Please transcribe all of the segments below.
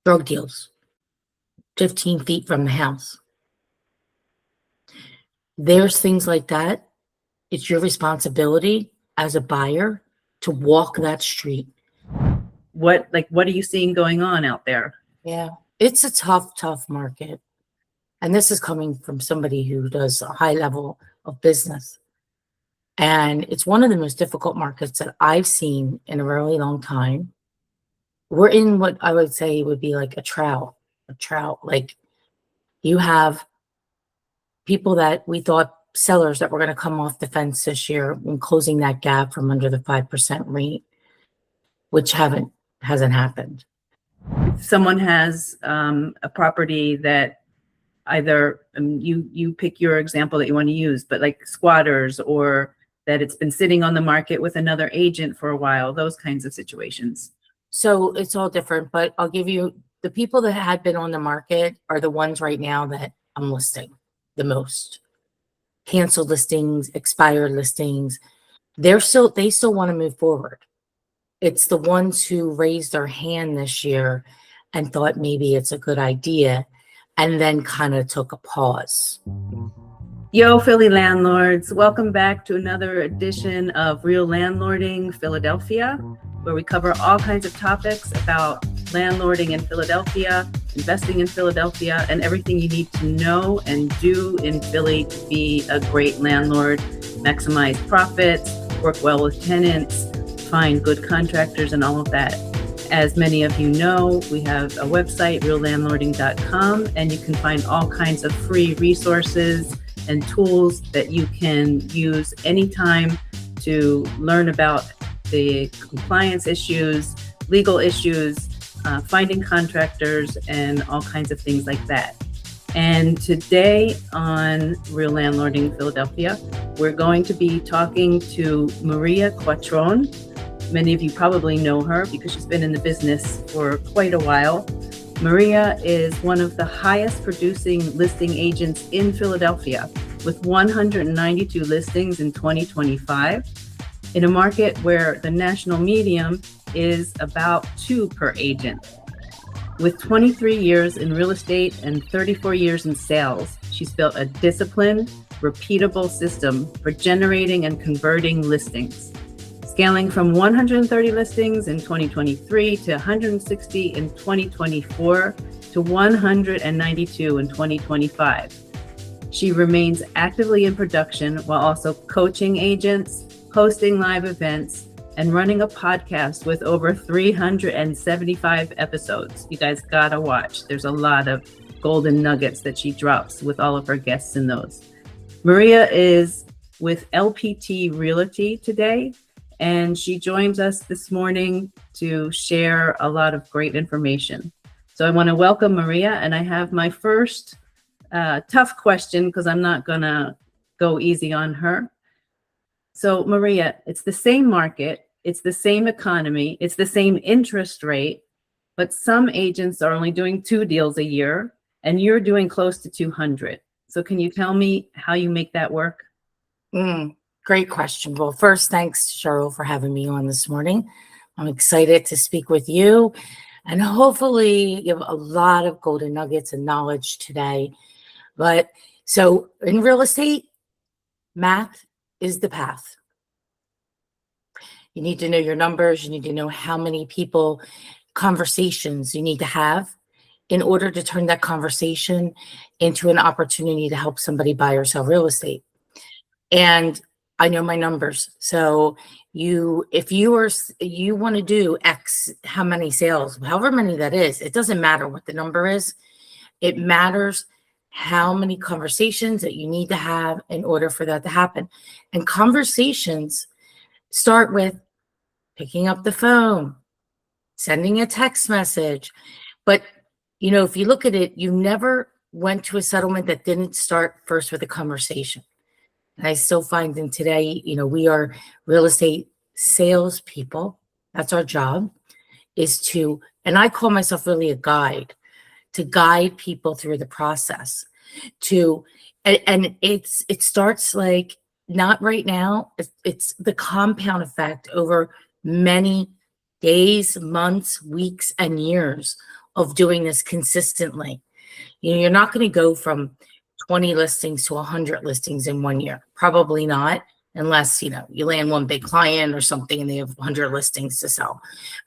drug deals 15 feet from the house. There's things like that. It's your responsibility as a buyer to walk that street. What are you seeing going on out there? Yeah, it's a tough market. And this is coming from somebody who does a high level of business. And it's one of the most difficult markets that I've seen in a really long time. We're in what I would say would be like a trout. Like you have people that we thought sellers that were going to come off the fence this year and closing that gap from under the 5% rate, which hasn't happened. Someone has a property that either you pick your example that you want to use, but like squatters, or that it's been sitting on the market with another agent for a while, those kinds of situations. So it's all different, but I'll give you the people that had been on the market are the ones right now that I'm listing the most. Canceled listings, expired listings. They still want to move forward. It's the ones who raised their hand this year and thought maybe it's a good idea and then kind of took a pause. Yo, Philly landlords, welcome back to another edition of Real Landlording Philadelphia, where we cover all kinds of topics about landlording in Philadelphia, investing in Philadelphia, and everything you need to know and do in Philly to be a great landlord, maximize profits, work well with tenants, find good contractors, and all of that. As many of you know, we have a website, reallandlording.com, and you can find all kinds of free resources and tools that you can use anytime to learn about the compliance issues, legal issues, finding contractors, and all kinds of things like that. And today on Real Landlording Philadelphia, we're going to be talking to Maria Quattrone. Many of you probably know her because she's been in the business for quite a while. Maria is one of the highest producing listing agents in Philadelphia, with 192 listings in 2025, in a market where the national median is about 2 per agent. With 23 years in real estate and 34 years in sales, she's built a disciplined, repeatable system for generating and converting listings, scaling from 130 listings in 2023 to 160 in 2024 to 192 in 2025. She remains actively in production while also coaching agents, hosting live events, and running a podcast with over 375 episodes. You guys gotta watch. There's a lot of golden nuggets that she drops with all of her guests in those. Maria is with LPT Realty today, and she joins us this morning to share a lot of great information. So I want to welcome Maria, and I have my first tough question because I'm not gonna go easy on her. So Maria, it's the same market, it's the same economy, it's the same interest rate, but some agents are only doing 2 deals a year and you're doing close to 200. So can you tell me how you make that work? Great question. Well, first, thanks, Cheryl, for having me on this morning. I'm excited to speak with you and hopefully give a lot of golden nuggets and knowledge today. But so in real estate, math is the path. You need to know your numbers. You need to know how many conversations you need to have in order to turn that conversation into an opportunity to help somebody buy or sell real estate. And I know my numbers. So if you want to do X, how many sales, however many that is, it doesn't matter what the number is. It matters how many conversations that you need to have in order for that to happen. And conversations start with picking up the phone, sending a text message. But, if you look at it, you never went to a settlement that didn't start first with a conversation. And I still find in today, we are real estate salespeople. That's our job, and I call myself really a guide, to guide people through the process and it starts like not right now. It's the compound effect over many days, months, weeks, and years of doing this consistently. You're not going to go from 20 listings to 100 listings in 1 year. Probably not, unless, you land one big client or something and they have 100 listings to sell.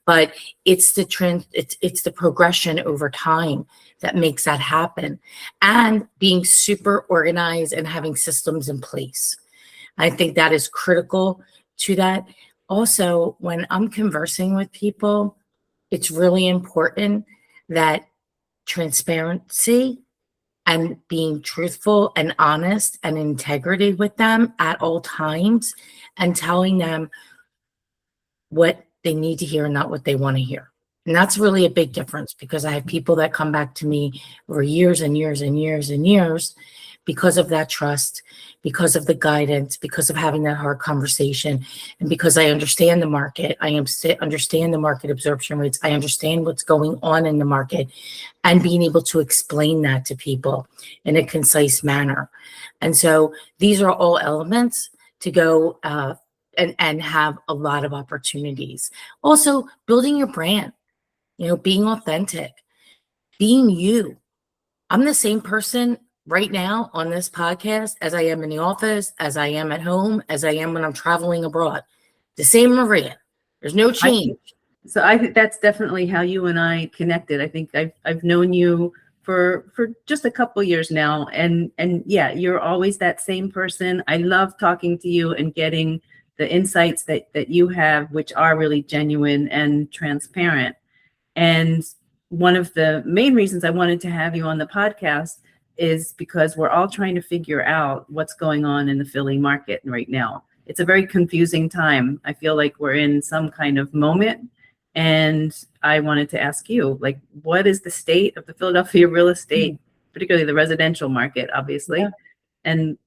But it's the trend, it's the progression over time that makes that happen, and being super organized and having systems in place. I think that is critical to that. Also, when I'm conversing with people, it's really important that transparency and being truthful and honest and integrity with them at all times, and telling them what they need to hear and not what they want to hear. And that's really a big difference, because I have people that come back to me over years and years and years and years because of that trust, because of the guidance, because of having that hard conversation, and because I understand the market. I understand the market absorption rates. I understand what's going on in the market, and being able to explain that to people in a concise manner. And so these are all elements to go and have a lot of opportunities. Also, building your brand, being authentic, being you. I'm the same person right now on this podcast as I am in the office, as I am at home, as I am when I'm traveling abroad. The same Maria. There's no change. So I think that's definitely how you and I connected. I think I've known you for just a couple years now, and yeah, you're always that same person. I love talking to you and getting the insights that you have, which are really genuine and transparent. And one of the main reasons I wanted to have you on the podcast is because we're all trying to figure out what's going on in the Philly market right now. It's a very confusing time. I feel like we're in some kind of moment. And I wanted to ask you, what is the state of the Philadelphia real estate, particularly the residential market, obviously? Yeah. And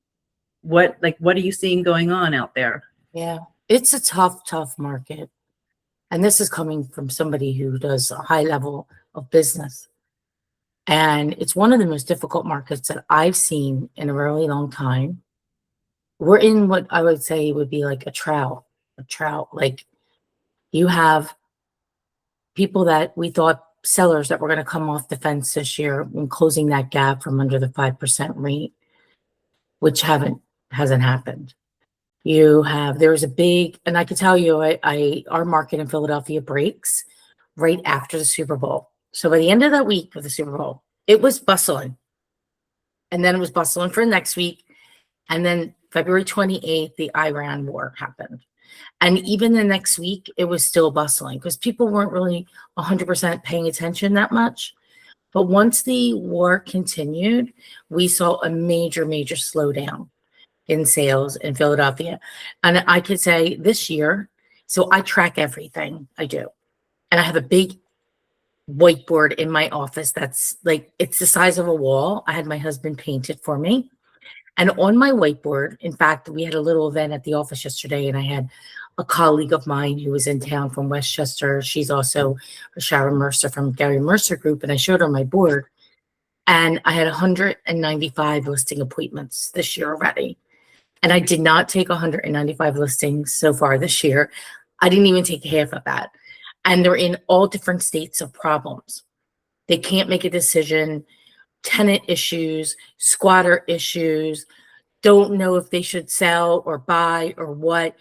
what are you seeing going on out there? Yeah, it's a tough market. And this is coming from somebody who does a high level of business. And it's one of the most difficult markets that I've seen in a really long time. We're in what I would say would be like a trout. Like, you have people that we thought, sellers that were going to come off the fence this year and closing that gap from under the 5% rate, which hasn't happened. There's a big, and I can tell you, our market in Philadelphia breaks right after the Super Bowl. So by the end of that week of the Super Bowl, it was bustling. And then it was bustling for next week. And then February 28th, the Iran war happened. And even the next week, it was still bustling because people weren't really 100% paying attention that much. But once the war continued, we saw a major slowdown in sales in Philadelphia. And I could say this year, so I track everything I do. And I have a big whiteboard in my office that's it's the size of a wall. I had my husband paint it for me. And on my whiteboard, in fact, we had a little event at the office yesterday, and I had a colleague of mine who was in town from Westchester. She's also Sharon Mercer from Gary Mercer Group. And I showed her my board, and I had 195 listing appointments this year already. And I did not take 195 listings so far this year. I didn't even take half of that. And they're in all different states of problems. They can't make a decision, tenant issues, squatter issues, don't know if they should sell or buy or what,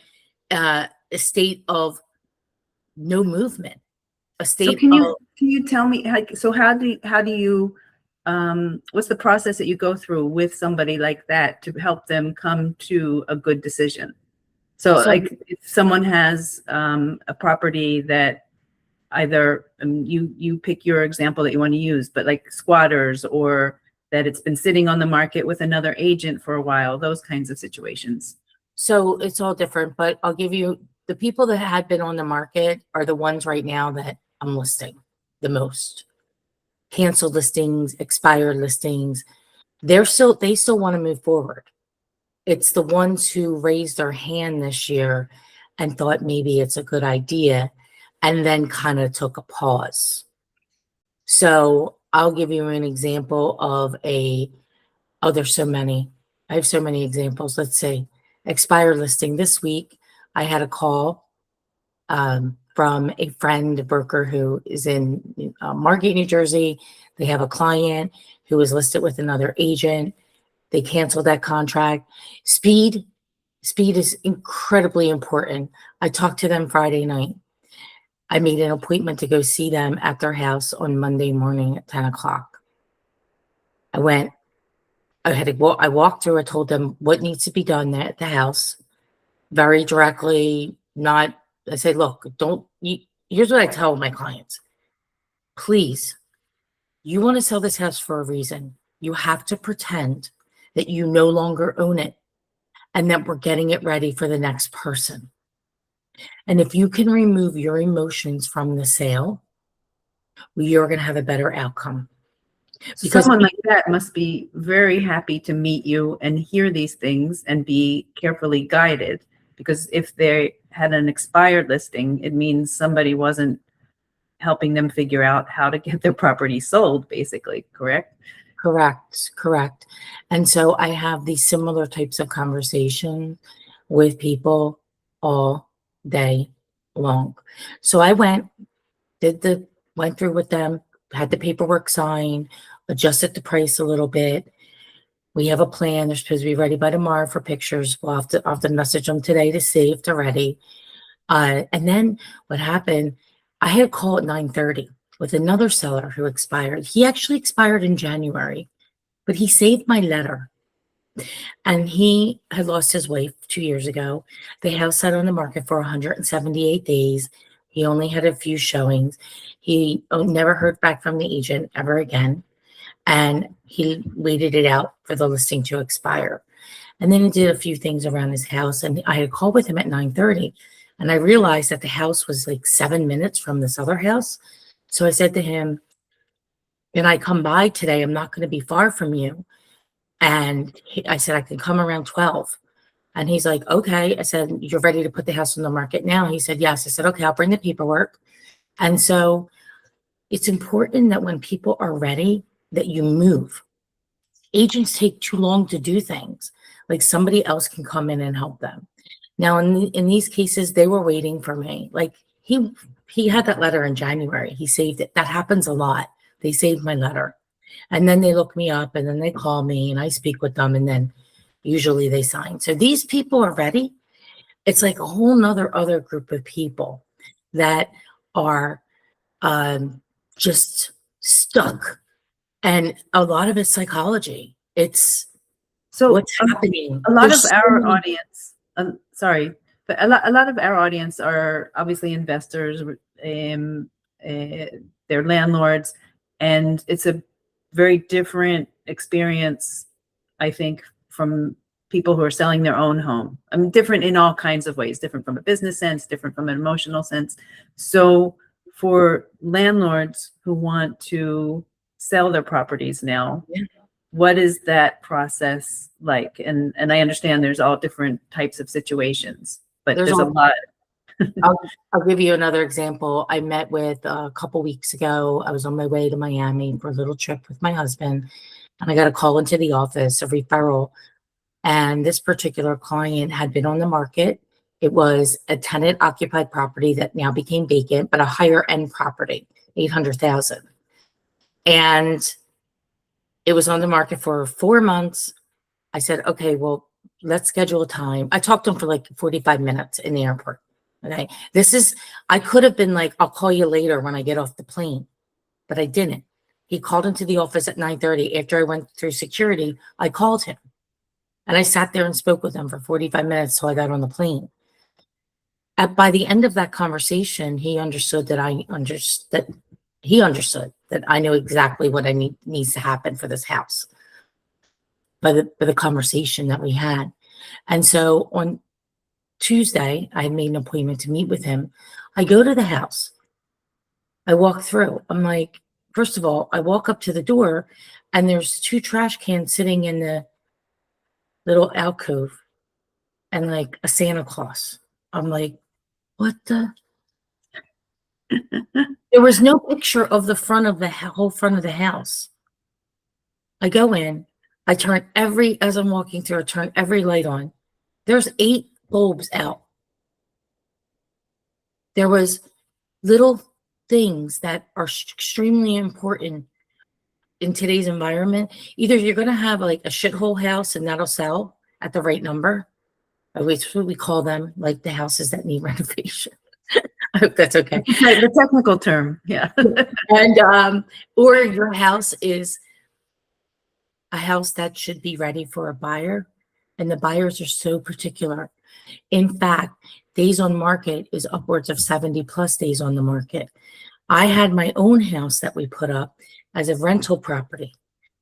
a state of no movement, a state so can you tell me, how do you what's the process that you go through with somebody like that to help them come to a good decision? So if someone has a property that either you pick your example that you want to use, but like squatters, or that it's been sitting on the market with another agent for a while, those kinds of situations. So it's all different, but I'll give you the people that had been on the market are the ones right now that I'm listing the most. Canceled listings, expired listings. They still want to move forward. It's the ones who raised their hand this year and thought maybe it's a good idea, and then kind of took a pause. So I'll give you an example of there's so many. I have so many examples. Let's say expired listing this week. I had a call. from a friend, a broker who is in Margate, New Jersey. They have a client who is listed with another agent. They canceled that contract. Speed is incredibly important. I talked to them Friday night. I made an appointment to go see them at their house on Monday morning at 10 o'clock. I went, I walked through, I told them what needs to be done there at the house, very directly, not, I said, look, here's what I tell my clients. Please, you want to sell this house for a reason. You have to pretend that you no longer own it and that we're getting it ready for the next person. And if you can remove your emotions from the sale, you're going to have a better outcome. Because someone like that must be very happy to meet you and hear these things and be carefully guided. Because if they had an expired listing, it means somebody wasn't helping them figure out how to get their property sold, basically, correct? Correct. And so I have these similar types of conversations with people all day long. So I went through with them, had the paperwork signed, adjusted the price a little bit. We have a plan. They're supposed to be ready by tomorrow for pictures. We'll have to message them today to see if they're ready. And then what happened, I had a call at 9:30 with another seller who expired. He actually expired in January, but he saved my letter. And he had lost his wife 2 years ago. The house sat on the market for 178 days. He only had a few showings. He never heard back from the agent ever again. And he waited it out for the listing to expire. And then he did a few things around his house. And I had a call with him at 9:30. And I realized that the house was like 7 minutes from this other house. So I said to him, can I come by today? I'm not going to be far from you. And I said, I can come around 12. And he's like, okay. I said, you're ready to put the house on the market now? He said, yes. I said, okay, I'll bring the paperwork. And so it's important that when people are ready, that you move. Agents take too long to do things. Like somebody else can come in and help them. Now, in these cases, they were waiting for me. Like he had that letter in January. He saved it. That happens a lot. They saved my letter. And then they look me up and then they call me and I speak with them and then usually they sign. So these people are ready. It's like a whole nother other group of people that are just stuck. And a lot of it's psychology. It's what's happening. A lot of our audience, sorry, but a lot of our audience are obviously investors, they're landlords, and it's a very different experience, I think, from people who are selling their own home. I mean, different in all kinds of ways, different from a business sense, different from an emotional sense. So for landlords who want to sell their properties now, what is that process like? And I understand there's all different types of situations, but there's a lot. I'll give you another example. I met with a couple weeks ago. I was on my way to Miami for a little trip with my husband, and I got a call into the office, a referral. And this particular client had been on the market. It was a tenant occupied property that now became vacant, but a higher end property, 800,000. And it was on the market for 4 months. I said, okay, well, let's schedule a time. I talked to him for like 45 minutes in the airport. Okay. I could have been like, I'll call you later when I get off the plane, but I didn't. He called into the office at 9:30. After I went through security, I called him and I sat there and spoke with him for 45 minutes till I got on the plane. By the end of that conversation, he understood that I know exactly what needs to happen for this house by the conversation that we had. And so on Tuesday, I had made an appointment to meet with him. I go to the house. I walk through. I'm like, first of all, I walk up to the door and there's 2 trash cans sitting in the little alcove and like a Santa Claus. I'm like, what the? There was no picture of the front of the whole front of the house. I go in, as I'm walking through, I turn every light on. There's 8 bulbs out. There was little things that are extremely important in today's environment. Either you're going to have like a shithole house and that'll sell at the right number. It's what we call them, like the houses that need renovation. I hope that's okay. The technical term, yeah. And or your house is a house that should be ready for a buyer, and the buyers are so particular. In fact, days on market is upwards of 70 plus days on the market. I had my own house that we put up as a rental property.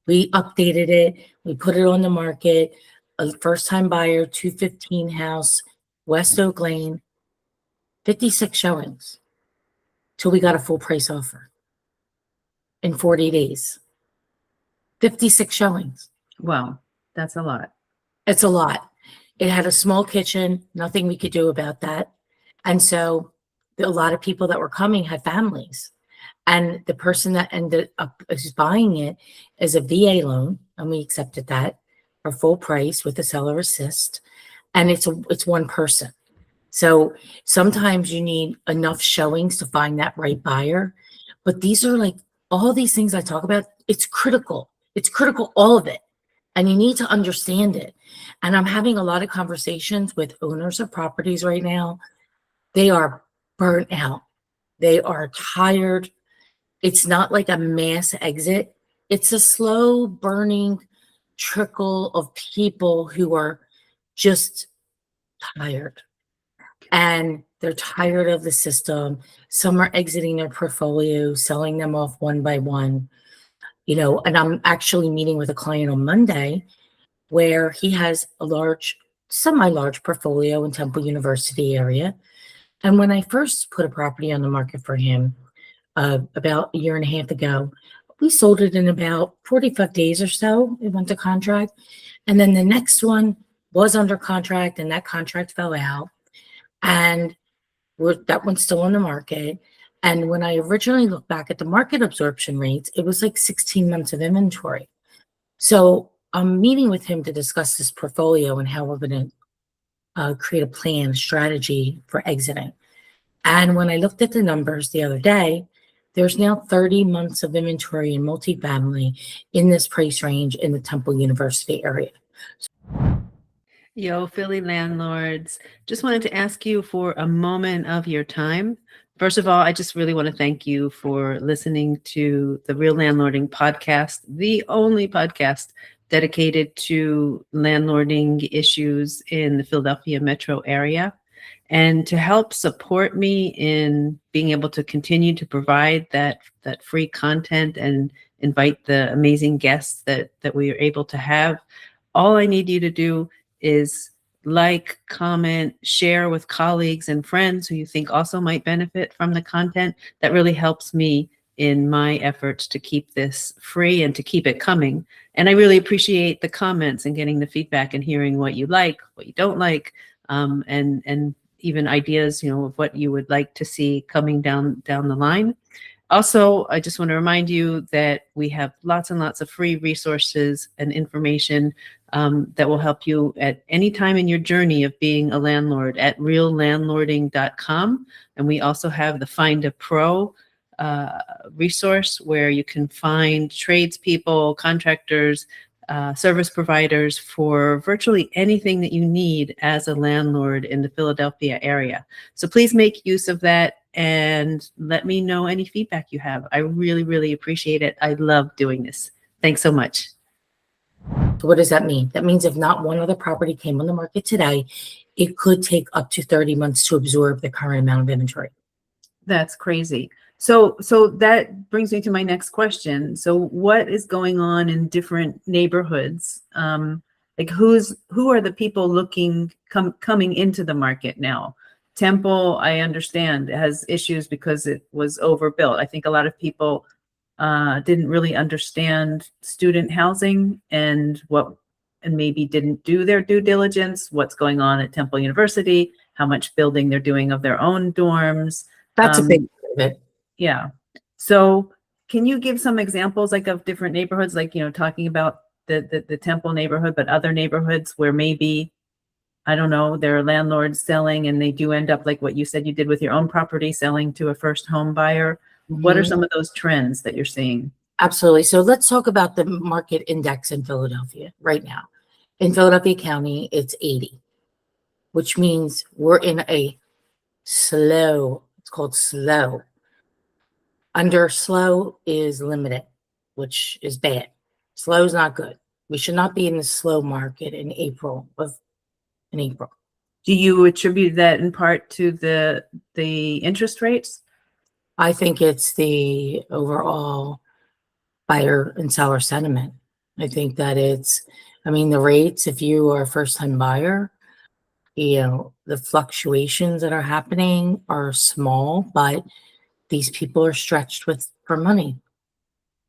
We updated it, we put it on the market, a first-time buyer, 215 house, West Oak Lane, 56 showings till we got a full price offer in 40 days. 56 showings. Wow, that's a lot. It's a lot. It had a small kitchen, nothing we could do about that. And so a lot of people that were coming had families. And the person that ended up buying it is a VA loan, and we accepted that for full price with a seller assist. And it's one person. So sometimes you need enough showings to find that right buyer. But these are like all these things I talk about, it's critical. It's critical, all of it. And you need to understand it. And I'm having a lot of conversations with owners of properties right now. They are burnt out. They are tired. It's not like a mass exit. It's a slow burning trickle of people who are just tired. And they're tired of the system. Some are exiting their portfolio, selling them off one by one. You know, and I'm actually meeting with a client on Monday where he has a large, semi-large portfolio in Temple University area. And when I first put a property on the market for him about a year and a half ago, we sold it in about 45 days or so. It went to contract. And then the next one was under contract, and that contract fell out. And that one's still on the market. And when I originally looked back at the market absorption rates, it was like 16 months of inventory. So I'm meeting with him to discuss this portfolio and how we're going to create a plan, strategy for exiting. And when I looked at the numbers the other day, there's now 30 months of inventory in multifamily in this price range in the Temple University area. Yo, Philly landlords, just wanted to ask you for a moment of your time. First of all, I just really want to thank you for listening to the Real Landlording podcast, the only podcast dedicated to landlording issues in the Philadelphia metro area. And to help support me in being able to continue to provide that free content and invite the amazing guests that we are able to have, all I need you to do is like, comment, share with colleagues and friends who you think also might benefit from the content. That really helps me in my efforts to keep this free and to keep it coming. And I really appreciate the comments and getting the feedback and hearing what you like, what you don't like, and even ideas, of what you would like to see coming down the line. Also, I just want to remind you that we have lots and lots of free resources and information that will help you at any time in your journey of being a landlord at reallandlording.com. And we also have the Find a Pro resource where you can find tradespeople, contractors, service providers for virtually anything that you need as a landlord in the Philadelphia area. So please make use of that and let me know any feedback you have. I really, really appreciate it. I love doing this. Thanks so much. So what does that mean? That means if not one other property came on the market today, it could take up to 30 months to absorb the current amount of inventory. That's crazy. So that brings me to my next question. So what is going on in different neighborhoods? Like who are the people coming into the market now? Temple, I understand, has issues because it was overbuilt. I think a lot of people didn't really understand student housing and maybe didn't do their due diligence, what's going on at Temple University, how much building they're doing of their own dorms. That's a big part of it. Yeah. So can you give some examples of different neighborhoods, talking about the Temple neighborhood, but other neighborhoods where maybe I don't know, there are landlords selling and they do end up like what you said you did with your own property, selling to a first home buyer. What are Mhm. some of those trends that you're seeing? Absolutely. So let's talk about the market index in Philadelphia right now. In Philadelphia County, it's 80, which means we're in a slow, it's called slow. Under slow is limited, which is bad. Slow is not good. We should not be in the slow market in April. Do you attribute that in part to the interest rates? I think it's the overall buyer and seller sentiment. I think that the rates, if you are a first time buyer, the fluctuations that are happening are small, but these people are stretched for money.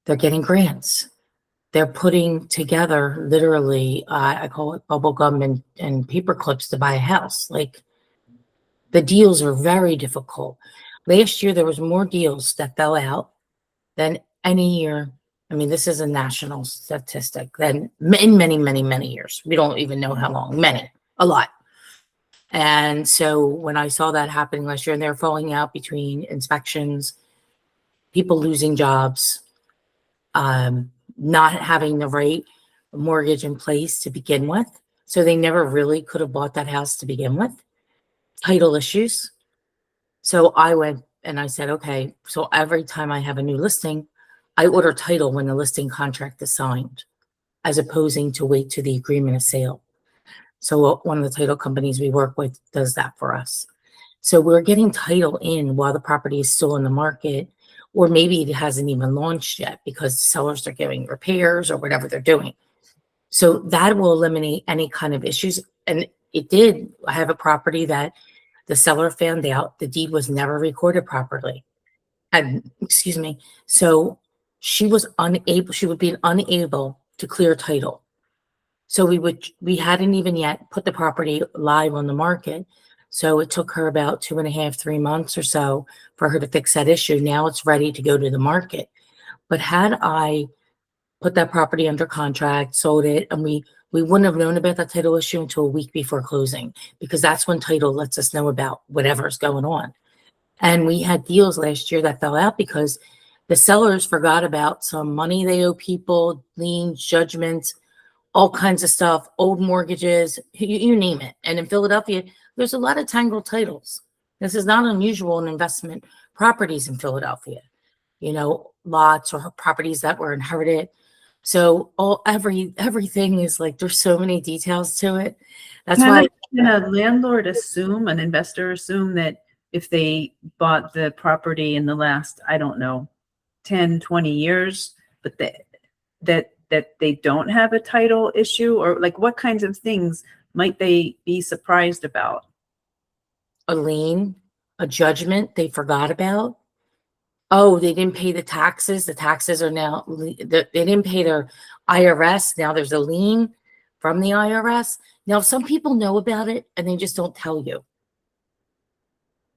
They're getting grants. They're putting together literally, I call it bubble gum and paper clips to buy a house. Like the deals are very difficult. Last year, there was more deals that fell out than any year. I mean, this is a national statistic than in many, many, many years. We don't even know how long, a lot. And so when I saw that happening last year and they're falling out between inspections, people losing jobs, not having the right mortgage in place to begin with. So they never really could have bought that house to begin with. Title issues. So I went and I said, okay, so every time I have a new listing, I order title when the listing contract is signed, as opposing to wait to the agreement of sale. So one of the title companies we work with does that for us. So we're getting title in while the property is still in the market, or maybe it hasn't even launched yet because sellers are giving repairs or whatever they're doing. So that will eliminate any kind of issues. And it did. I have a property that the seller found out the deed was never recorded properly. And excuse me. So she would be unable to clear title. So we hadn't even yet put the property live on the market. So it took her about 2.5, 3 months or so for her to fix that issue. Now it's ready to go to the market. But had I put that property under contract, sold it, and we wouldn't have known about that title issue until a week before closing, because that's when title lets us know about whatever's going on. And we had deals last year that fell out because the sellers forgot about some money they owe people, liens, judgments, all kinds of stuff, old mortgages, you name it. And in Philadelphia, there's a lot of tangled titles. This is not unusual in investment properties in Philadelphia, lots or properties that were inherited. So everything is like, there's so many details to it. That's why. Can a landlord assume, an investor assume that if they bought the property in the last, I don't know, 10, 20 years, but that they don't have a title issue? Or like what kinds of things might they be surprised about? A lien, a judgment they forgot about. Oh, they didn't pay the taxes. The taxes are now, they didn't pay their IRS. Now there's a lien from the IRS. Now, some people know about it and they just don't tell you.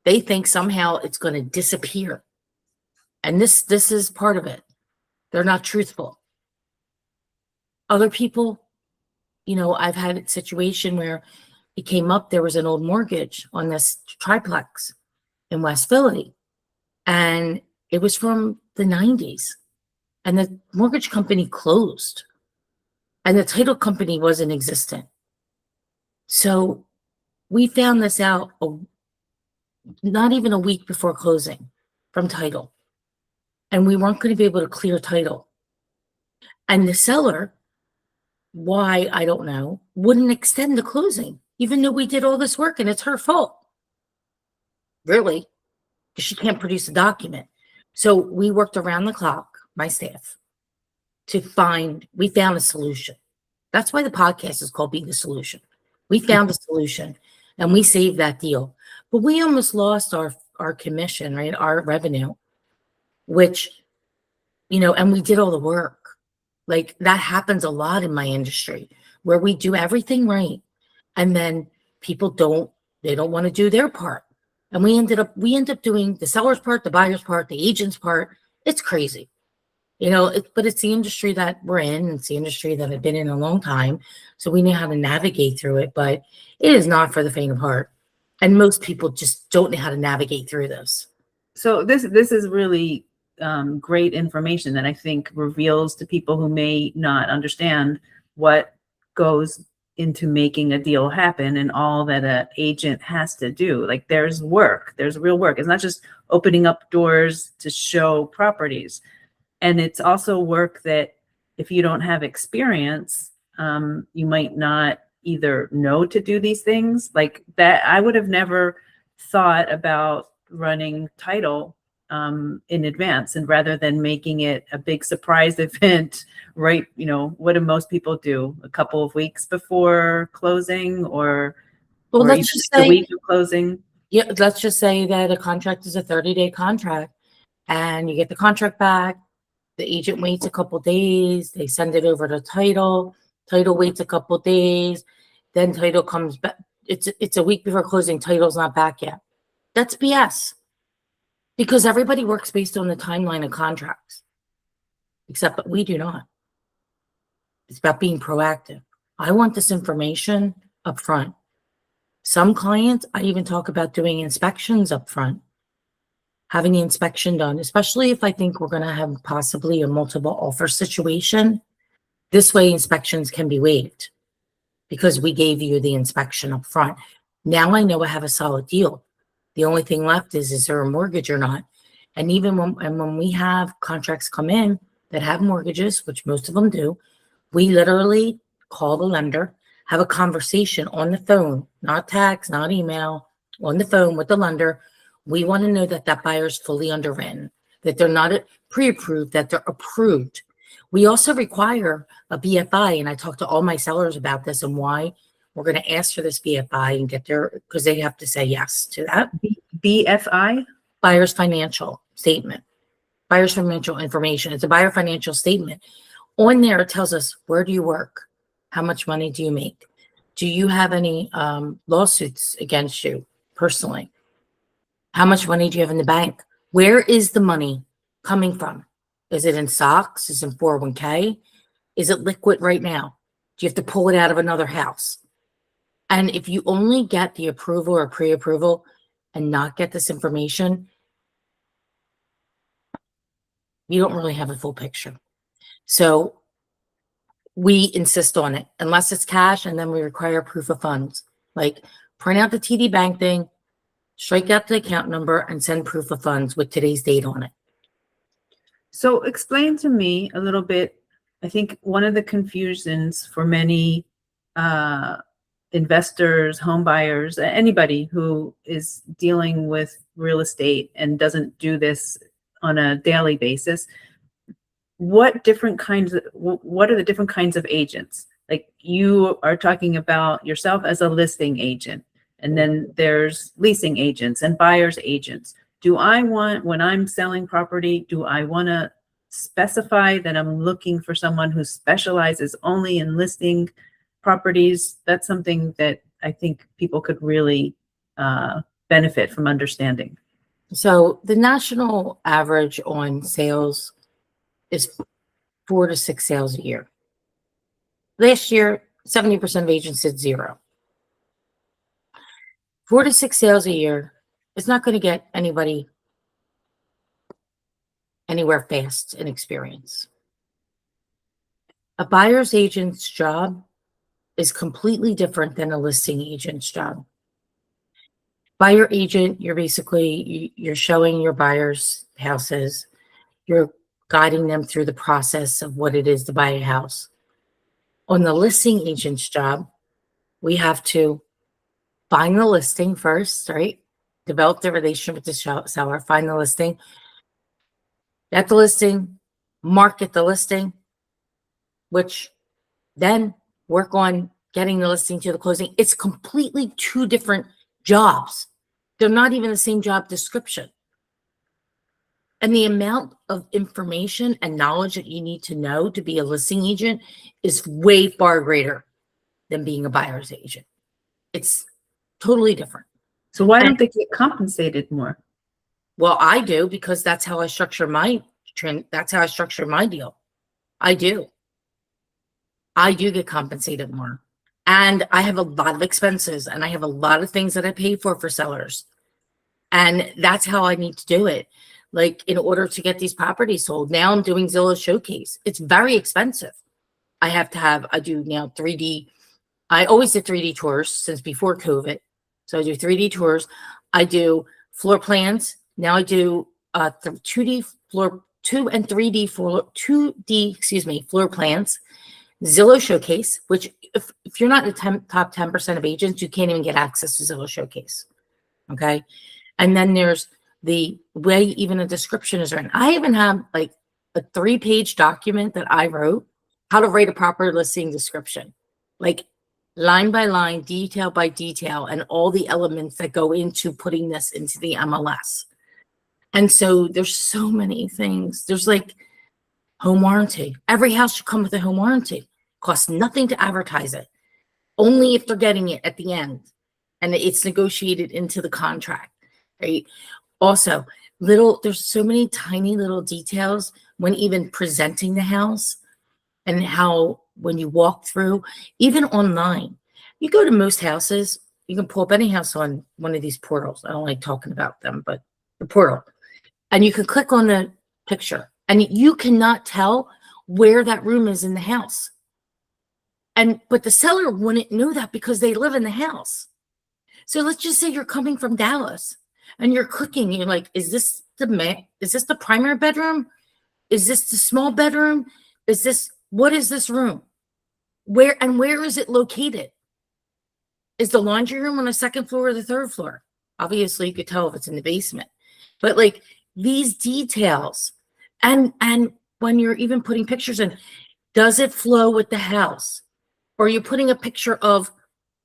They think somehow it's going to disappear. And this is part of it. They're not truthful. Other people, I've had a situation where it came up, there was an old mortgage on this triplex in West Philly. And it was from the 90s. And the mortgage company closed. And the title company wasn't existent. So we found this out not even a week before closing from title. And we weren't going to be able to clear title. And the seller, why, I don't know, wouldn't extend the closing, even though we did all this work and it's her fault. Really, because she can't produce a document. So we worked around the clock, my staff, we found a solution. That's why the podcast is called Be the Solution. We found a solution and we saved that deal. But we almost lost our commission, right? Our revenue, which, and we did all the work. Like that happens a lot in my industry where we do everything right. And then people don't want to do their part. And we end up doing the seller's part, the buyer's part, the agent's part. It's crazy. But it's the industry that we're in. It's the industry that I've been in a long time. So we know how to navigate through it, but it is not for the faint of heart. And most people just don't know how to navigate through this. So this is really great information that I think reveals to people who may not understand what goes into making a deal happen and all that an agent has to do. Like there's work, there's real work. It's not just opening up doors to show properties. And it's also work that if you don't have experience, you might not either know to do these things like that. I would have never thought about running title in advance, and rather than making it a big surprise event, right? What do most people do? A couple of weeks before closing, or Let's even just the say, week of closing? yeah, let's just say that a contract is a 30-day contract and you get the contract back. The agent waits a couple days. They send it over to title. Title waits a couple days. Then title comes back. It's a week before closing. Title's not back yet. That's BS. Because everybody works based on the timeline of contracts. Except we do not. It's about being proactive. I want this information up front. Some clients, I even talk about doing inspections up front. Having the inspection done, especially if I think we're going to have possibly a multiple offer situation. This way inspections can be waived because we gave you the inspection up front. Now I know I have a solid deal. The only thing left is there a mortgage or not? And even when we have contracts come in that have mortgages, which most of them do, we literally call the lender, have a conversation on the phone, not text, not email, on the phone with the lender. We want to know that that buyer is fully underwritten, that they're not pre-approved, that they're approved. We also require a BFI, and I talked to all my sellers about this and why we're going to ask for this BFI and get their, because they have to say yes to that. BFI? Buyer's financial statement, buyer's financial information. It's a buyer financial statement. On there, it tells us, where do you work? How much money do you make? Do you have any lawsuits against you personally? How much money do you have in the bank? Where is the money coming from? Is it in stocks? Is it in 401k? Is it liquid right now? Do you have to pull it out of another house? And if you only get the approval or pre-approval and not get this information, you don't really have a full picture. So we insist on it, unless it's cash, and then we require proof of funds. Like print out the TD bank thing, strike out the account number, and send proof of funds with today's date on it. So explain to me a little bit. I think one of the confusions for many investors, home buyers, anybody who is dealing with real estate and doesn't do this on a daily basis, what are the different kinds of agents? Like you are talking about yourself as a listing agent, and then there's leasing agents and buyer's agents. When I'm selling property, do I want to specify that I'm looking for someone who specializes only in listing properties? That's something that I think people could really benefit from understanding. So the national average on sales is 4 to 6 sales a year. Last year, 70% of agents said 0. 4 to 6 sales a year is not going to get anybody anywhere fast in experience. A buyer's agent's job is completely different than a listing agent's job. Buyer agent, you're showing your buyers houses. You're guiding them through the process of what it is to buy a house. On the listing agent's job, we have to find the listing first, right? Develop the relationship with the seller, find the listing, get the listing, market the listing, which then work on getting the listing to the closing. It's completely 2 different jobs. They're not even the same job description. And the amount of information and knowledge that you need to know to be a listing agent is way far greater than being a buyer's agent. It's totally different. So why don't they get compensated more? Well, I do, because that's how I structure my that's how I structure my deal. I do get compensated more. And I have a lot of expenses and I have a lot of things that I pay for sellers. And that's how I need to do it. Like in order to get these properties sold. Now I'm doing Zillow Showcase. It's very expensive. I do now 3D. I always did 3D tours since before COVID. So I do 3D tours. I do floor plans. Now I do 2D floor, 2 and 3D floor, 2D, floor plans. Zillow Showcase, which if you're not in the top 10% of agents, you can't even get access to Zillow Showcase. Okay. And then there's the way even a description is written. I even have like a 3-page document that I wrote, how to write a proper listing description, like line by line, detail by detail, and all the elements that go into putting this into the MLS. And so there's so many things. There's like home warranty. Every house should come with a home warranty. Costs nothing to advertise it. Only if they're getting it at the end. And it's negotiated into the contract, right? Also, there's so many tiny little details when even presenting the house and how when you walk through, even online, you go to most houses, you can pull up any house on one of these portals. I don't like talking about them, but the portal. And you can click on the picture and you cannot tell where that room is in the house. But the seller wouldn't know that because they live in the house. So let's just say you're coming from Dallas and you're clicking, you're like, is this the primary bedroom? Is this the small bedroom? What is this room? Where is it located? Is the laundry room on the second floor or the third floor? Obviously you could tell if it's in the basement, but like these details and when you're even putting pictures in, does it flow with the house? Or you're putting a picture of,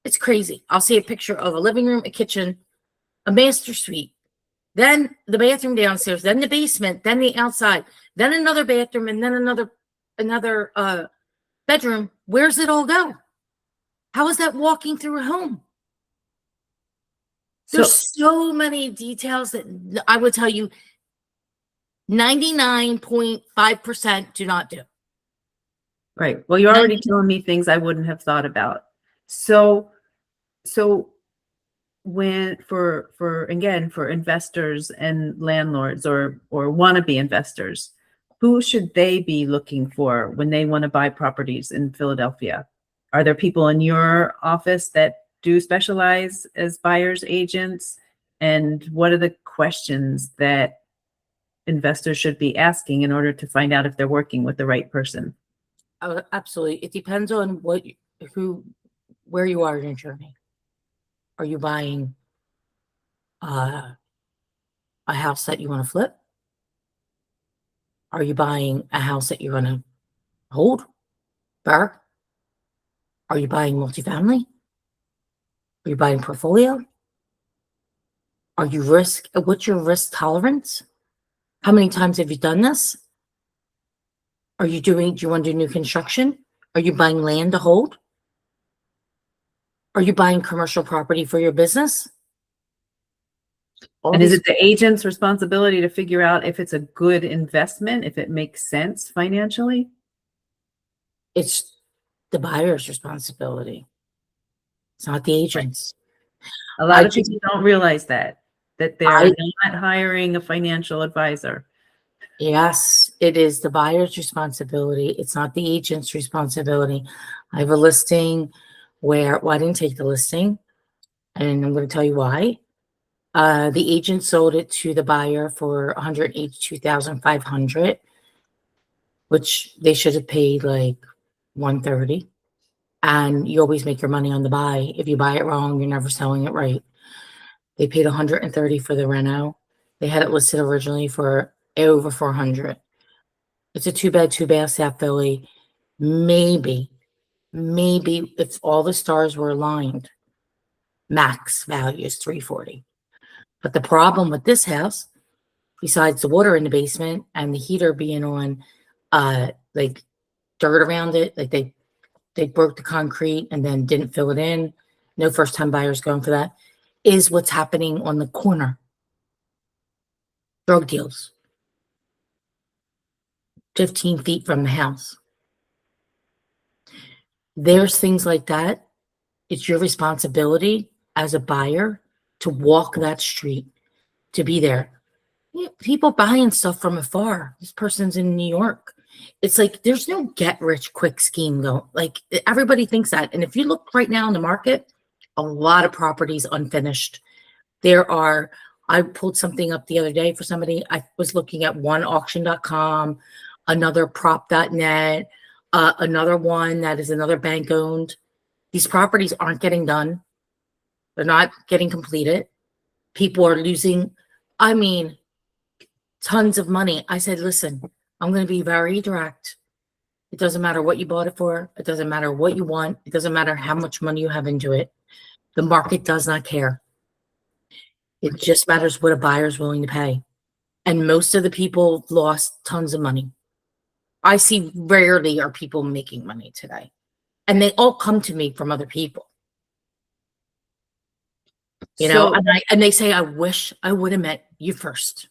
it's crazy. I'll see a picture of a living room, a kitchen, a master suite, then the bathroom downstairs, then the basement, then the outside, then another bathroom, and then another bedroom. Where's it all go? How is that walking through a home? There's so many details that I would tell you 99.5% do not do. Right. Well, you're already telling me things I wouldn't have thought about. So when for investors and landlords or wannabe investors, who should they be looking for when they want to buy properties in Philadelphia? Are there people in your office that do specialize as buyers agents? And what are the questions that investors should be asking in order to find out if they're working with the right person? Oh, absolutely. It depends on where you are in your journey. Are you buying a house that you want to flip? Are you buying a house that you're going to hold? Are you buying multifamily? Are you buying portfolio? What's your risk tolerance? How many times have you done this? Do you want to do new construction? Are you buying land to hold? Are you buying commercial property for your business? And is it the agent's responsibility to figure out if it's a good investment, if it makes sense financially? It's the buyer's responsibility. It's not the agent's. A lot of people don't realize that they're not hiring a financial advisor. Yes, it is the buyer's responsibility. It's not the agent's responsibility. I have a listing where, I didn't take the listing, and I'm going to tell you why. The agent sold it to the buyer for $182,500, which they should have paid like $130. And you always make your money on the buy. If you buy it wrong, you're never selling it right. They paid $130 for the reno. They had it listed originally for over $400. It's a 2-bed, 2-bath South Philly. Maybe if all the stars were aligned, max value is $340. But the problem with this house, besides the water in the basement and the heater being on, like dirt around it, like they broke the concrete and then didn't fill it in. No first-time buyers going for that. Is what's happening on the corner. Drug deals. 15 feet from the house. There's things like that. It's your responsibility as a buyer to walk that street, to be there. Yeah, people buying stuff from afar. This person's in New York. It's like there's no get rich quick scheme though. Like everybody thinks that. And if you look right now in the market, a lot of properties unfinished. I pulled something up the other day for somebody. I was looking at one auction.com, another prop.net, another one that is another bank owned. These properties aren't getting done. They're not getting completed. People are losing, I mean, tons of money. I said, listen, I'm going to be very direct. It doesn't matter what you bought it for. It doesn't matter what you want. It doesn't matter how much money you have into it. The market does not care. It just matters what a buyer is willing to pay. And most of the people lost tons of money. I see rarely are people making money today. And they all come to me from other people. You know, and they say, I wish I would have met you first.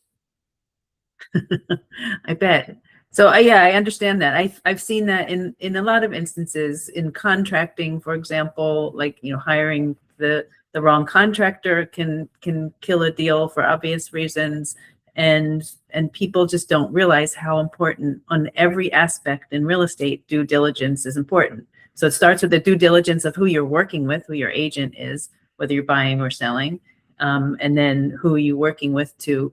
I bet. So yeah, I understand that. I've seen that in a lot of instances in contracting, for example, like, you know, hiring the wrong contractor can kill a deal for obvious reasons. And people just don't realize how important on every aspect in real estate, due diligence is important. So it starts with the due diligence of who you're working with, who your agent is, whether you're buying or selling, and then who you're working with to,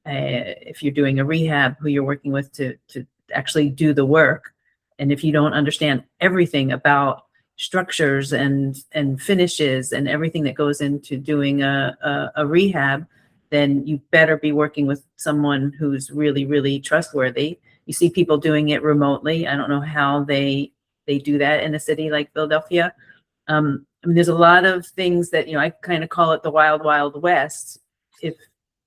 if you're doing a rehab, who you're working with to actually do the work. And if you don't understand everything about structures and finishes and everything that goes into doing a rehab, then you better be working with someone who's really, really trustworthy. You see people doing it remotely. I don't know how they do that in a city like Philadelphia. I mean, there's a lot of things that, you know, I kind of call it the wild, wild west.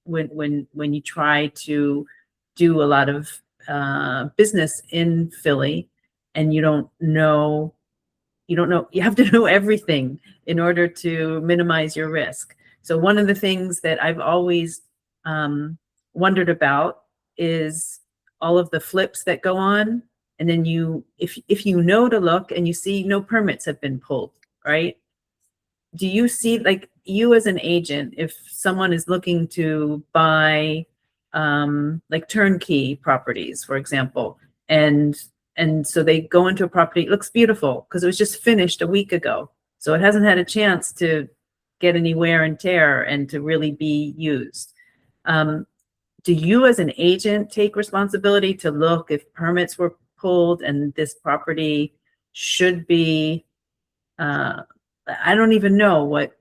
When you try to do a lot of business in Philly and you have to know everything in order to minimize your risk. So one of the things that I've always wondered about is all of the flips that go on. And then if you know to look and you see no permits have been pulled, right? Do you see, like, you as an agent, if someone is looking to buy like turnkey properties, for example, and so they go into a property, it looks beautiful because it was just finished a week ago. So it hasn't had a chance to get any wear and tear and to really be used. Do you as an agent take responsibility to look if permits were pulled and this property should be, I don't even know what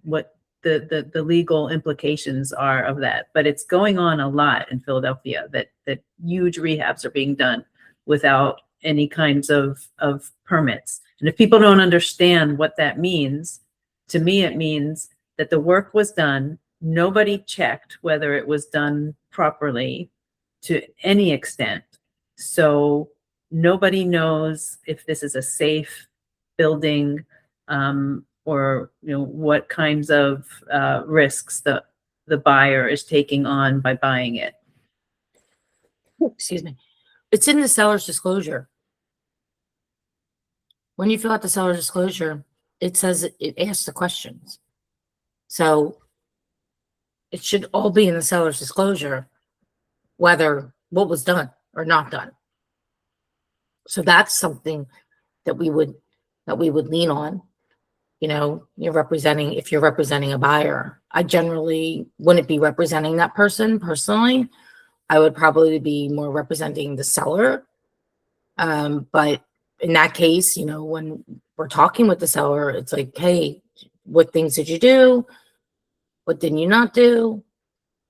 the legal implications are of that, but it's going on a lot in Philadelphia that huge rehabs are being done without any kinds of permits. And if people don't understand what that means, to me, it means that the work was done. Nobody checked whether it was done properly to any extent. So nobody knows if this is a safe building, or, you know, what kinds of risks the buyer is taking on by buying it. Excuse me. It's in the seller's disclosure. When you fill out the seller's disclosure, it says it asks the questions. So it should all be in the seller's disclosure, whether what was done or not done. So that's something that we would lean on. You know, if you're representing a buyer, I generally wouldn't be representing that person personally. I would probably be more representing the seller. But in that case, you know, when we're talking with the seller, it's like, hey, what things did you do? What did you not do?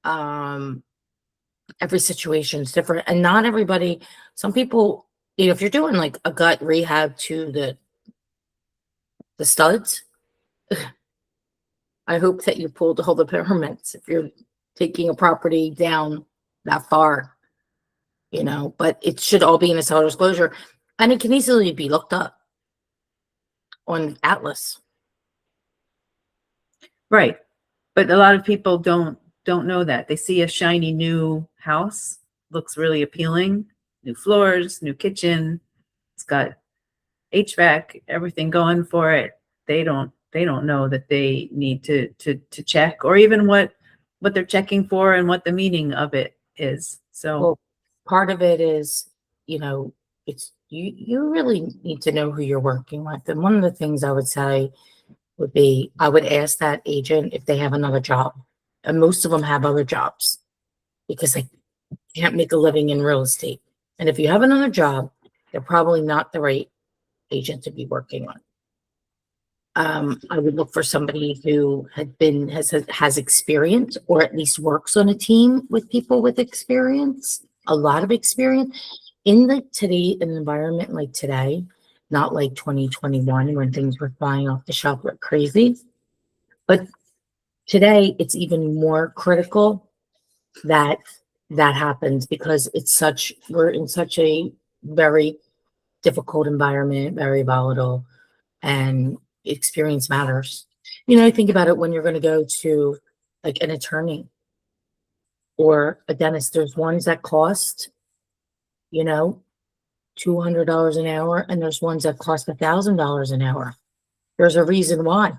Every situation is different. And not everybody, some people, you know, if you're doing like a gut rehab to the studs, I hope that you pulled all the permits if you're taking a property down that far, you know, but it should all be in a seller disclosure, and it can easily be looked up on Atlas. Right. But a lot of people don't know that. They see a shiny new house, looks really appealing, new floors, new kitchen. It's got HVAC, everything going for it. They don't know that they need to check, or even what they're checking for and what the meaning of it is. So Well, part of it is, you know, it's you really need to know who you're working with. And one of the things I would say would be, I would ask that agent if they have another job. And most of them have other jobs because they can't make a living in real estate. And if you have another job, they're probably not the right agent to be working on. I would look for somebody who has experience, or at least works on a team with people with experience, a lot of experience in an environment like today, not like 2021 when things were flying off the shelf like crazy. But today it's even more critical that that happens, because we're in such a very difficult environment, very volatile, and experience matters. You know, think about it when you're going to go to like an attorney or a dentist. There's ones that cost, you know, $200 an hour, and there's ones that cost $1,000 an hour. There's a reason why.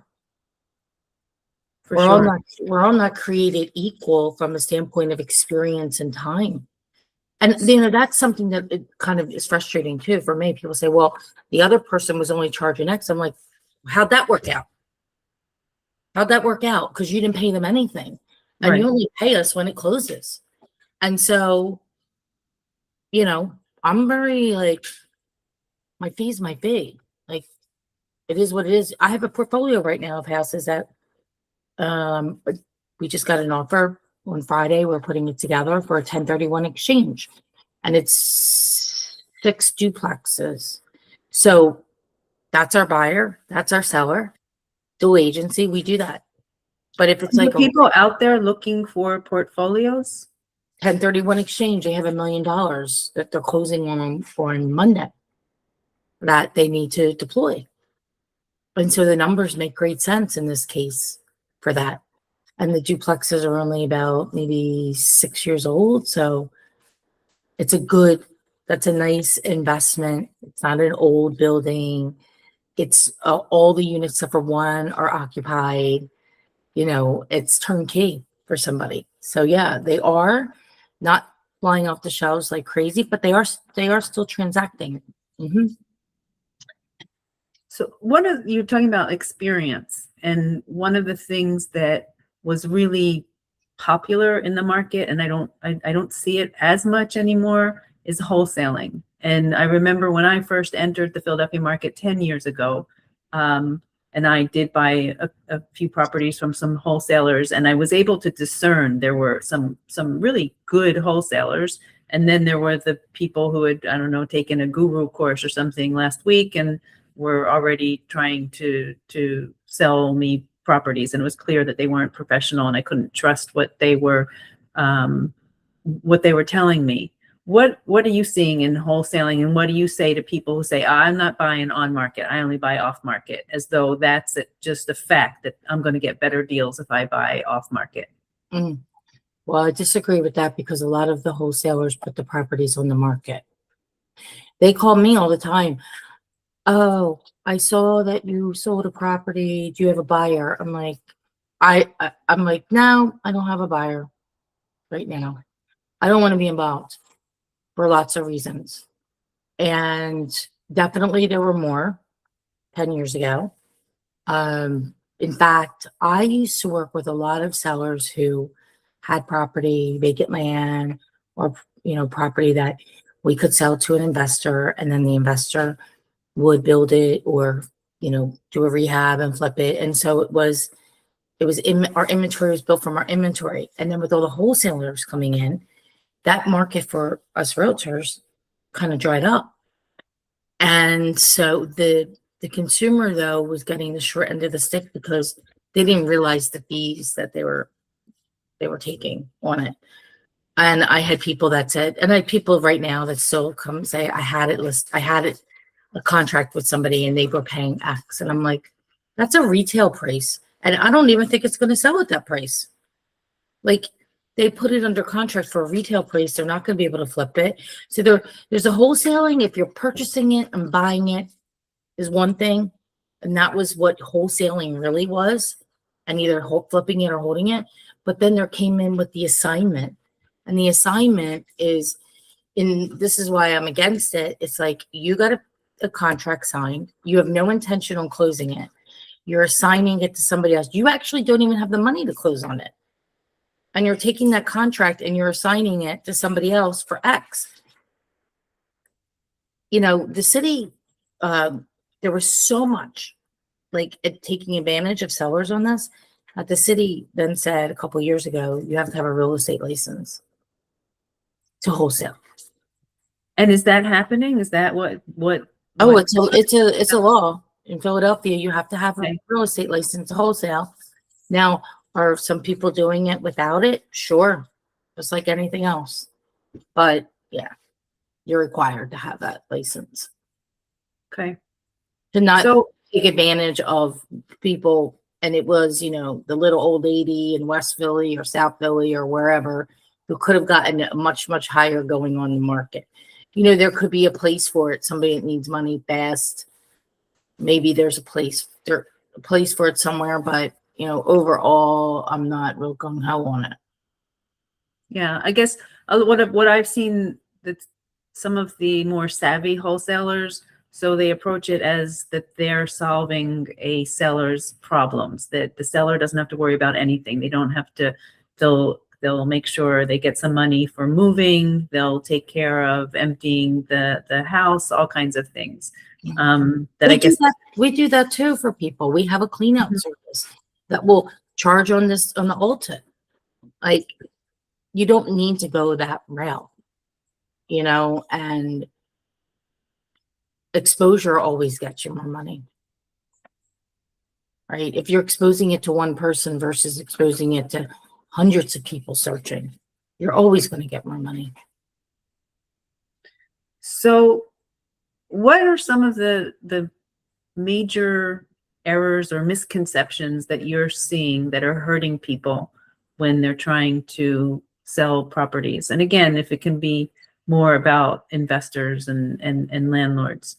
for We're all sure. not we're all not created equal from a standpoint of experience and time. And you know, that's something that it kind of is frustrating too for me. People say, well, the other person was only charging X. I'm like, how'd that work out? How'd that work out? Because you didn't pay them anything. And Right. you only pay us when it closes. And so, you know, I'm very like, my fee's my fee. Like, it is what it is. I have a portfolio right now of houses that but we just got an offer on Friday. We're putting it together for a 1031 exchange. And it's 6 duplexes. So that's our buyer, that's our seller. Dual agency, we do that. But if it's Are like a people out there looking for portfolios? 1031 exchange, they have $1 million that they're closing on Monday that they need to deploy. And so the numbers make great sense in this case for that. And the duplexes are only about maybe 6 years old. So that's a nice investment. It's not an old building. It's all the units except for one are occupied. You know, it's turnkey for somebody. So yeah, they are not flying off the shelves like crazy, but they are still transacting. Mm-hmm. So you're talking about experience, and one of the things that was really popular in the market, and I don't see it as much anymore, is wholesaling. And I remember when I first entered the Philadelphia market 10 years ago, and I did buy a few properties from some wholesalers, and I was able to discern there were some really good wholesalers. And then there were the people who had, I don't know, taken a guru course or something last week and were already trying to sell me properties. And it was clear that they weren't professional, and I couldn't trust what they were telling me. What are you seeing in wholesaling, and what do you say to people who say, I'm not buying on market, I only buy off market, as though that's just a fact that I'm going to get better deals if I buy off market? Well, I disagree with that, because a lot of the wholesalers put the properties on the market. They call me all the time. Oh, I saw that you sold a property. Do you have a buyer? I'm like, I'm like, no, I don't have a buyer right now. I don't want to be involved for lots of reasons. And definitely there were more 10 years ago. In fact, I used to work with a lot of sellers who had property, vacant land, or, you know, property that we could sell to an investor, and then the investor would build it, or, you know, do a rehab and flip it. And so our inventory was built from our inventory. And then with all the wholesalers coming in, that market for us realtors kind of dried up. And so the consumer, though, was getting the short end of the stick, because they didn't realize the fees that they were taking on it. And I had people that said, and I had people right now that still come say, I had a contract with somebody and they were paying X. And I'm like, that's a retail price. And I don't even think it's going to sell at that price. Like, they put it under contract for a retail price, they're not going to be able to flip it. So there's a wholesaling. If you're purchasing it and buying it is one thing, and that was what wholesaling really was, and either flipping it or holding it. But then there came in with the assignment, and the assignment is this is why I'm against it. It's like you got a contract signed, you have no intention on closing it, you're assigning it to somebody else. You actually don't even have the money to close on it. And you're taking that contract and you're assigning it to somebody else for X. You know, the city, there was so much like taking advantage of sellers on this. The city then said a couple of years ago, you have to have a real estate license to wholesale. And is that happening? Is that what? Oh, it's a law in Philadelphia. You have to have a real estate license to wholesale. Now, are some people doing it without it? Sure, just like anything else. But yeah, you're required to have that license. Okay. To not take advantage of people. And it was, you know, the little old lady in West Philly or South Philly or wherever who could have gotten a much, much higher going on the market. You know, there could be a place for it. Somebody that needs money fast. Maybe there's a place for it somewhere, but you know, overall, I'm not real gung ho on it. Yeah, I guess what I've seen that some of the more savvy wholesalers, so they approach it as that they're solving a seller's problems, that the seller doesn't have to worry about anything. They don't have to. They'll make sure they get some money for moving. They'll take care of emptying the house, all kinds of things. We do that too for people. We have a cleanout service that will charge on the Ulta. Like, you don't need to go that route, you know, and exposure always gets you more money, right? If you're exposing it to one person versus exposing it to hundreds of people searching, you're always going to get more money. So what are some of the major errors or misconceptions that you're seeing that are hurting people when they're trying to sell properties? And again, if it can be more about investors and landlords.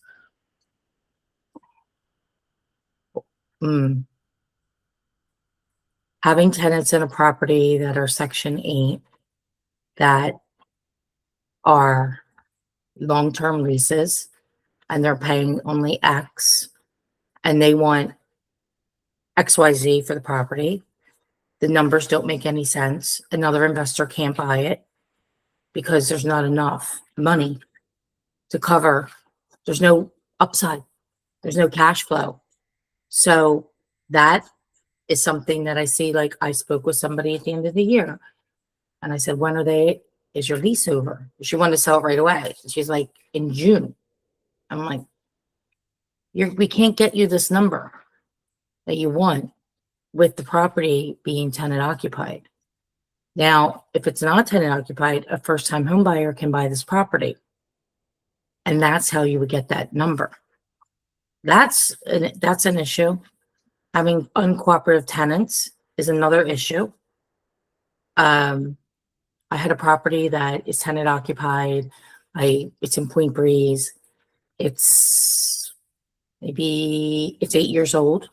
Having tenants in a property that are Section 8 that are long-term leases and they're paying only X and they want XYZ for the property. The numbers don't make any sense. Another investor can't buy it because there's not enough money to cover. There's no upside. There's no cash flow. So that is something that I see. Like, I spoke with somebody at the end of the year and I said, is your lease over? She wanted to sell it right away. She's like, in June. I'm like, we can't get you this number that you want with the property being tenant occupied. Now, if it's not tenant occupied, a first time home buyer can buy this property. And that's how you would get that number. That's an issue. Having uncooperative tenants is another issue. I had a property that is tenant occupied. It's in Point Breeze. It's 8 years old,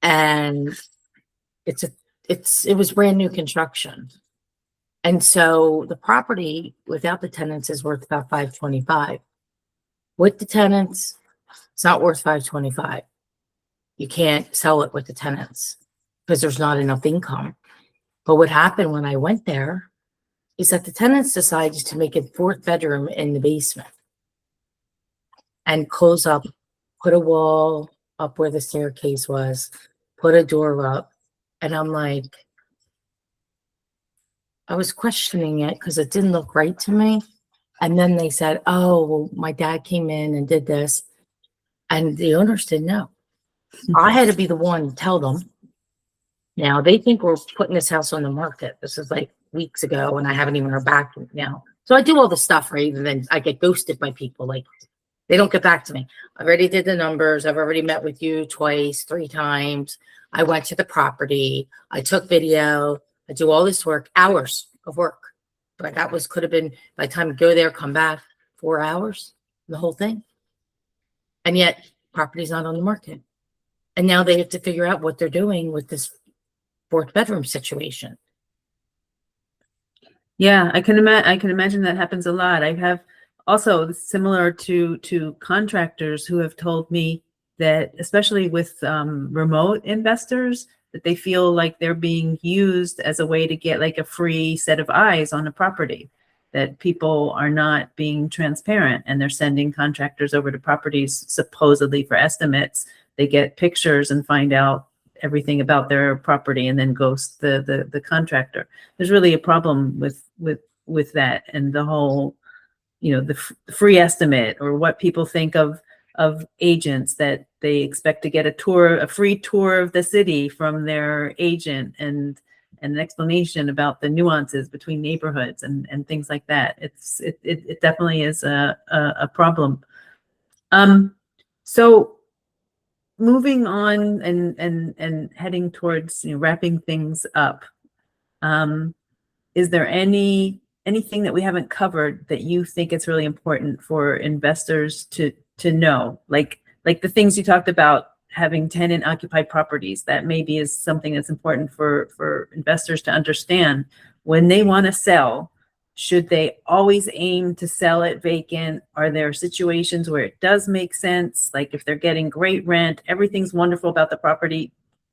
and it was brand new construction. And so the property without the tenants is worth about $525. With the tenants, it's not worth $525. You can't sell it with the tenants because there's not enough income. But what happened when I went there is that the tenants decided to make a 4th bedroom in the basement and close up, put a wall up where the staircase was, put a door up. And I'm like, I was questioning it because it didn't look right to me. And then they said, oh, well, my dad came in and did this. And the owners didn't know. I had to be the one to tell them. Now, they think we're putting this house on the market. This is like weeks ago, and I haven't even heard back now. So I do all the stuff, right? And then I get ghosted by people. Like, they don't get back to me. I already did the numbers. I've already met with you twice, 3 times. I went to the property. I took video. I do all this work, hours of work. But that could have been, by the time I go there, come back, 4 hours, the whole thing. And yet property's not on the market. And now they have to figure out what they're doing with this 4th bedroom situation. Yeah, I can imagine that happens a lot. I have also similar to contractors who have told me that, especially with remote investors, that they feel like they're being used as a way to get like a free set of eyes on a property, that people are not being transparent and they're sending contractors over to properties supposedly for estimates. They get pictures and find out everything about their property and then ghost the contractor. There's really a problem with that, and the whole, the free estimate, or what people think of agents, that they expect to get a free tour of the city from their agent, and an explanation about the nuances between neighborhoods and things like that. It definitely is a problem. So moving on and heading towards wrapping things up, is there anything that we haven't covered that you think it's really important for investors to know, like the things you talked about, having tenant occupied properties? That maybe is something that's important for investors to understand when they want to sell. Should they always aim to sell it vacant? Are there situations where it does make sense? Like if they're getting great rent, everything's wonderful about the property,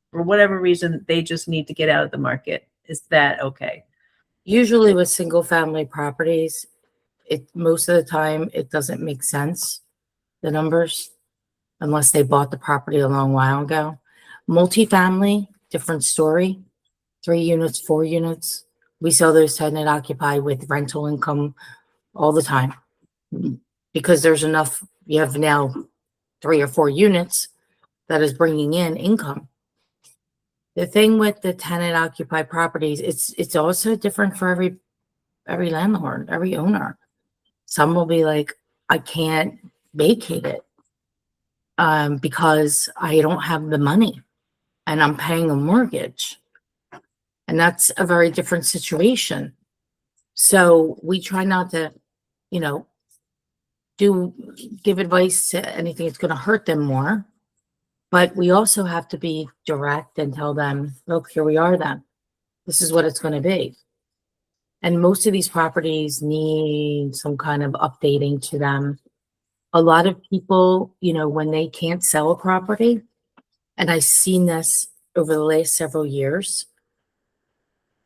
for whatever reason, they just need to get out of the market. Is that okay? Usually with single family properties, most of the time it doesn't make sense, the numbers, unless they bought the property a long while ago. Multifamily, different story. 3 units, 4 units. We sell those tenant occupied with rental income all the time, because there's enough. You have now 3 or 4 units that is bringing in income. The thing with the tenant occupied properties, it's also different for every landlord, every owner. Some will be like, I can't vacate it because I don't have the money and I'm paying a mortgage. And that's a very different situation. So we try not to, give advice to anything that's going to hurt them more. But we also have to be direct and tell them, look, here we are then. This is what it's going to be. And most of these properties need some kind of updating to them. A lot of people, when they can't sell a property, and I've seen this over the last several years,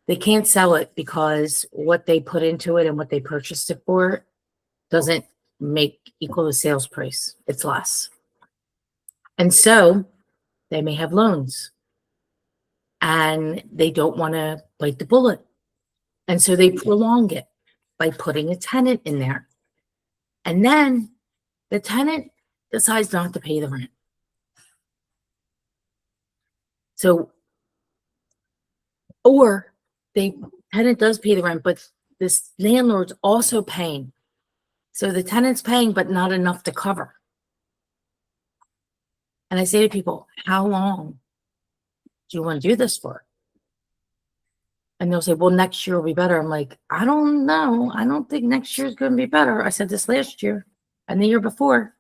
they can't sell it because what they put into it and what they purchased it for doesn't equal the sales price. It's less. And so they may have loans and they don't want to bite the bullet. And so they prolong it by putting a tenant in there. And then the tenant decides not to pay the rent. So, or tenant does pay the rent, but this landlord's also paying. So the tenant's paying, but not enough to cover. And I say to people, how long do you want to do this for? And they'll say, well, next year will be better. I'm like, I don't know. I don't think next year is going to be better. I said this last year and the year before,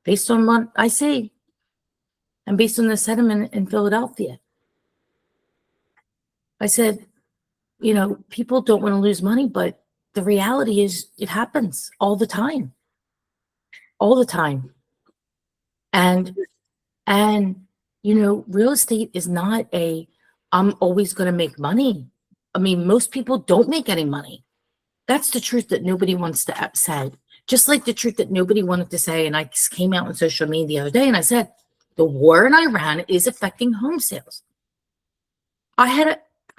based on what I see and based on the sentiment in Philadelphia. I said, people don't want to lose money, but the reality is it happens all the time. All the time. And real estate is not I'm always going to make money. I mean, most people don't make any money. That's the truth that nobody wants to say. Just like the truth that nobody wanted to say. And I came out on social media the other day and I said, the war in Iran is affecting home sales. I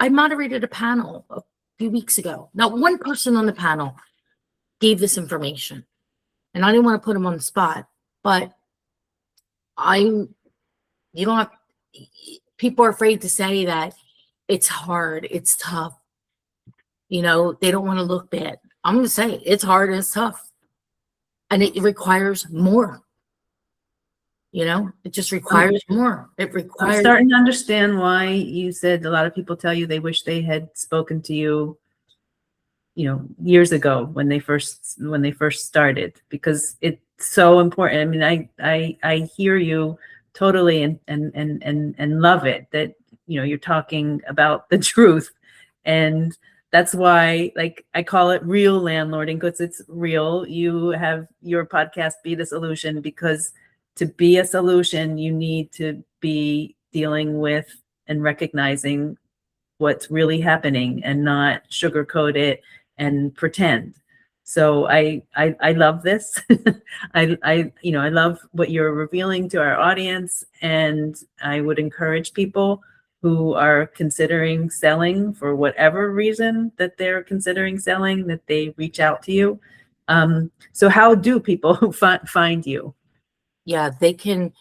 moderated a panel a few weeks ago. Not one person on the panel gave this information. And I didn't want to put them on the spot, but people are afraid to say that it's hard, it's tough. They don't want to look bad. I'm going to say it's hard and it's tough. And it requires more. It just requires more. It I'm requires. starting to understand why you said a lot of people tell you they wish they had spoken to you, years ago when they first started, because it's so important. I mean, I hear you totally and love it that you're talking about the truth, and that's why, like, I call it real landlording, because it's real. You have your podcast Be the Solution, because to be a solution, you need to be dealing with and recognizing what's really happening and not sugarcoat it and pretend. So I love this. I love what you're revealing to our audience, and I would encourage people who are considering selling, for whatever reason that they're considering selling, that they reach out to you. So how do people find you? Yeah, they can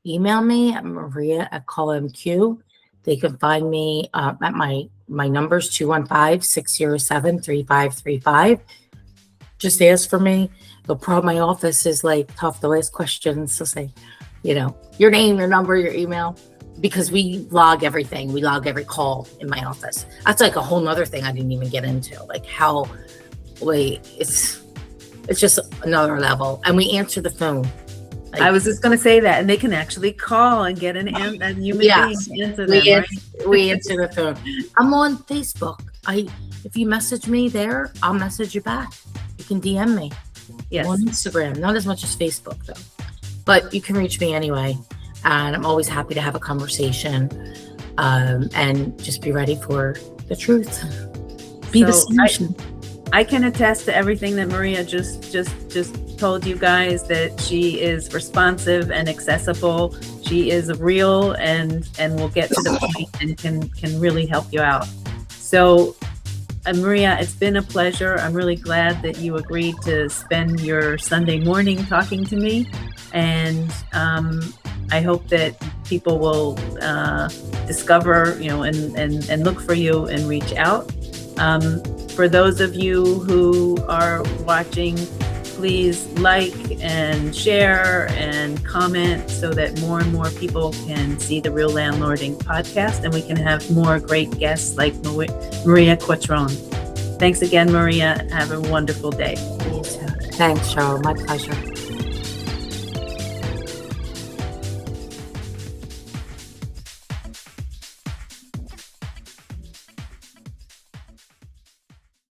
email me at Maria@CallMQ. They can find me at my numbers, 215-607-3535. Just ask for me. The problem, my office is like tough. They'll ask questions. They'll say, your name, your number, your email, because we log everything. We log every call in my office. That's like a whole nother thing I didn't even get into. Like it's just another level. And we answer the phone. I was just going to say that, and they can actually call and get a human being to answer them. We answer the phone. I'm on Facebook. If you message me there, I'll message you back. You can DM me. Yes. On Instagram, not as much as Facebook though, but you can reach me anyway, and I'm always happy to have a conversation, and just be ready for the truth. Be the solution. I can attest to everything that Maria just told you guys, that she is responsive and accessible. She is real and will get to the point and can really help you out. So Maria, it's been a pleasure. I'm really glad that you agreed to spend your Sunday morning talking to me, and I hope that people will discover, and look for you and reach out. For those of you who are watching, please like and share and comment so that more and more people can see the Real Landlording podcast, and we can have more great guests like Maria Quattrone. Thanks again, Maria. Have a wonderful day. Thanks, Cheryl. My pleasure.